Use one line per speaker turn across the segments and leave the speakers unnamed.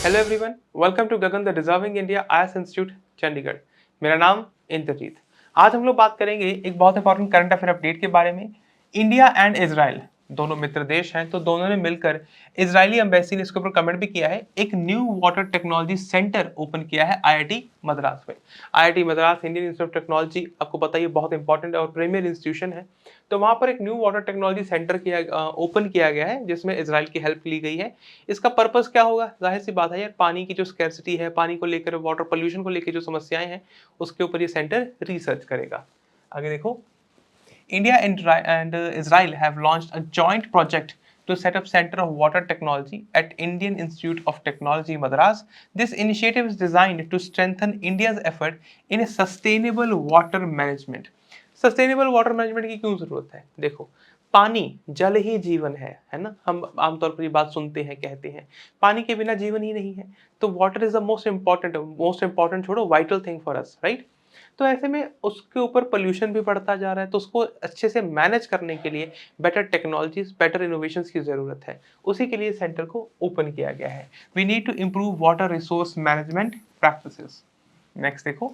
Hello everyone, welcome to Gagan the deserving India IAS institute Chandigarh. मेरा नाम इंद्रजीत। आज हम लोग बात करेंगे एक बहुत इंपॉर्टेंट करंट अफेयर अपडेट के बारे में। इंडिया एंड इजराइल दोनों मित्र देश हैं, तो दोनों ने मिलकर इजरायली एम्बेसी ने इसके ऊपर कमेंट भी किया है। एक new water technology centre open किया है आईआईटी मद्रास में। IIT Madras Indian institute of technology, आपको पता है ये बहुत इंपॉर्टेंट और प्रीमियर इंस्टीट्यूशन है। तो वहां पर एक new water technology centre open किया गया है, जिसमें इजराइल की हेल्प ली गई है। इसका पर्पस क्या होगा? जाहिर सी बात है यार, पानी की जो स्कैर्सिटी है, पानी को लेकर, वाटर पोल्यूशन को लेकर जो समस्याएं हैं, उसके ऊपर ये सेंटर रिसर्च करेगा। आगे देखो, India and Israel have launched a joint project to set up Center of Water Technology at Indian Institute of Technology, Madras. This initiative is designed to strengthen India's effort in a sustainable water management. Sustainable water management की क्यों जरूरत है? देखो, पानी, जल ही जीवन है ना। हम आमतौर पर ये बात सुनते हैं, कहते हैं पानी के बिना जीवन ही नहीं है। तो water is the most important छोड़ो, vital thing for us, right. तो ऐसे में उसके ऊपर पोल्यूशन भी बढ़ता जा रहा है, तो उसको अच्छे से मैनेज करने के लिए बेटर टेक्नोलॉजीज, बेटर इनोवेशंस की जरूरत है। उसी के लिए सेंटर को ओपन किया गया है। We need to improve water resource management practices. Next देखो,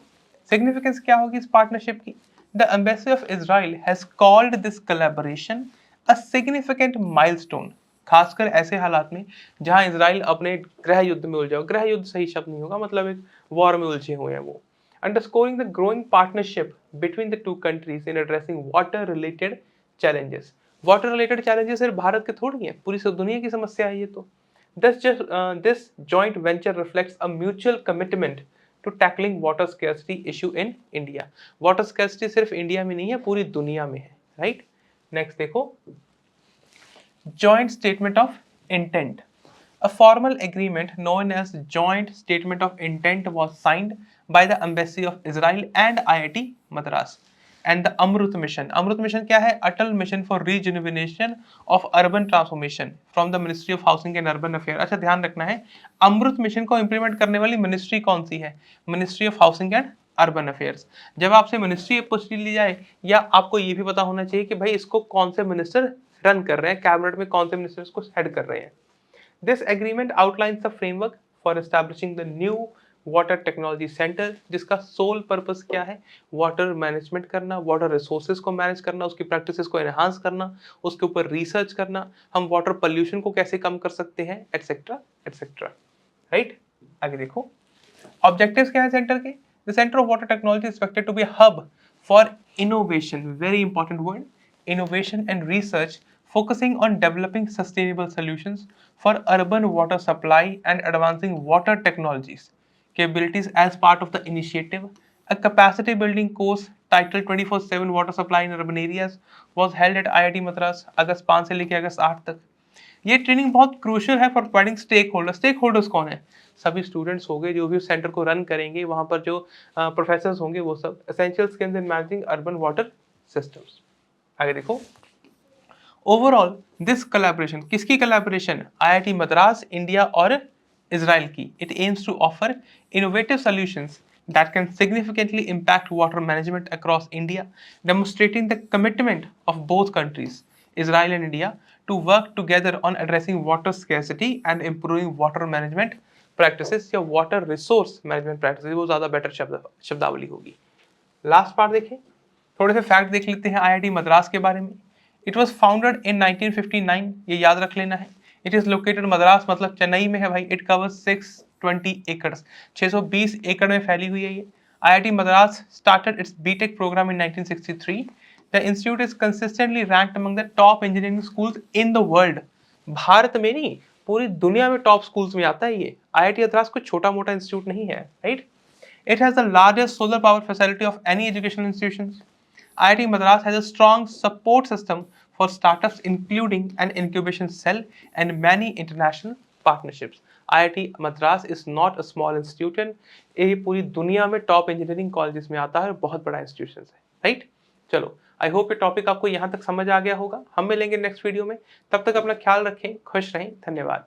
सिग्निफिकेंस क्या होगी इस पार्टनरशिप की। The embassy of Israel has called this collaboration a significant milestone. खासकर ऐसे हालात में जहां इजराइल अपने गृह युद्ध में उलझा हो, गृह युद्ध सही शब्द नहीं होगा, मतलब एक वॉर में उलझे हुए हैं वो। Underscoring the growing partnership between the two countries in addressing water-related challenges. Water-related challenges सिर्फ भारत के थोड़ी हैं, पूरी दुनिया की समस्या है ये तो। This joint venture reflects a mutual commitment to tackling water scarcity issue in India. Water scarcity सिर्फ इंडिया में नहीं है, पूरी दुनिया में है, right? Next देखो, joint statement of intent. A formal agreement known as Joint Statement of Intent was signed by the Embassy of Israel and IIT Madras. And the Amrut Mission. Amrut Mission क्या है? Atal Mission for Rejuvenation of Urban Transformation from the Ministry of Housing and Urban Affairs. अच्छा ध्यान रखना है, अमृत mission को implement करने वाली ministry कौन सी है? Ministry of housing and urban affairs. जब आपसे मिनिस्ट्री पूछ ली जाए, या आपको ये भी पता होना चाहिए कि भाई इसको कौन से मिनिस्टर रन कर रहे हैं, कैबिनेट में कौन से मिनिस्टर इसको हेड कर रहे हैं। This agreement outlines the framework for establishing the new water technology centre, जिसका सोल पर्पस क्या है? वाटर मैनेजमेंट करना, वाटर रिसोर्सेज को मैनेज करना, उसकी प्रैक्टिसेस को एनहांस करना, उसके ऊपर रिसर्च करना, हम वाटर पोल्यूशन को कैसे कम कर सकते हैं, एटसेट्रा एटसेट्रा, राइट। आगे देखो, ऑब्जेक्टिव्स क्या है सेंटर के। The centre of water technology expected to be hub for innovation, very important word, innovation and research, focusing on developing sustainable solutions for urban water supply and advancing water technologies capabilities. As part of the initiative, a capacity building course titled 24/7 Water Supply in Urban Areas was held at IIT Madras अगस्त 5 से लेकर अगस्त 8 तक। ये training बहुत crucial है for providing stakeholders. Stakeholders कौन है? सभी students होंगे जो भी उस सेंटर को रन करेंगे, वहां पर जो प्रोफेसर्स होंगे, वो सब। Essential skills in managing urban water systems. आगे देखो, ओवरऑल दिस कोलैबोरेशन, किसकी कोलैबोरेशन? आईआईटी मद्रास, इंडिया और इजराइल की। It aims to offer innovative solutions that can significantly impact water management across India, demonstrating the commitment of both countries, Israel and India, to work together on addressing water scarcity and improving water management practices, या water resource management practices, वो ज़्यादा better शब्दावली होगी। Last part देखें, थोड़े से fact देख लेते हैं आईआईटी मद्रास के बारे में। इट वॉज फाउंडेड इन 1959, ये याद रख लेना है। इट इज लोकेटेड मद्रास, मतलब चेन्नई में है भाई। इट कवर्स 620 एकड़, 620 एकड़ में फैली हुई है ये। IIT Madras started its BTech programme in 1963। The institute is consistently ranked among the top engineering schools in the world. Bharat में नहीं, पूरी दुनिया में टॉप स्कूल्स में आता है ये। आईआईटी मद्रास कोई छोटा मोटा इंस्टीट्यूट नहीं है, right. It has the largest solar power facility of any educational institutions. IIT Madras has a strong support system for startups, including an incubation cell and many international partnerships. IIT Madras is not a small institution. ये पूरी दुनिया में top engineering colleges में आता है, बहुत बड़ा institution है, राइट। चलो, आई होप ये टॉपिक आपको यहाँ तक समझ आ गया होगा। हम मिलेंगे नेक्स्ट वीडियो में, तब तक अपना ख्याल रखें, खुश रहें, धन्यवाद।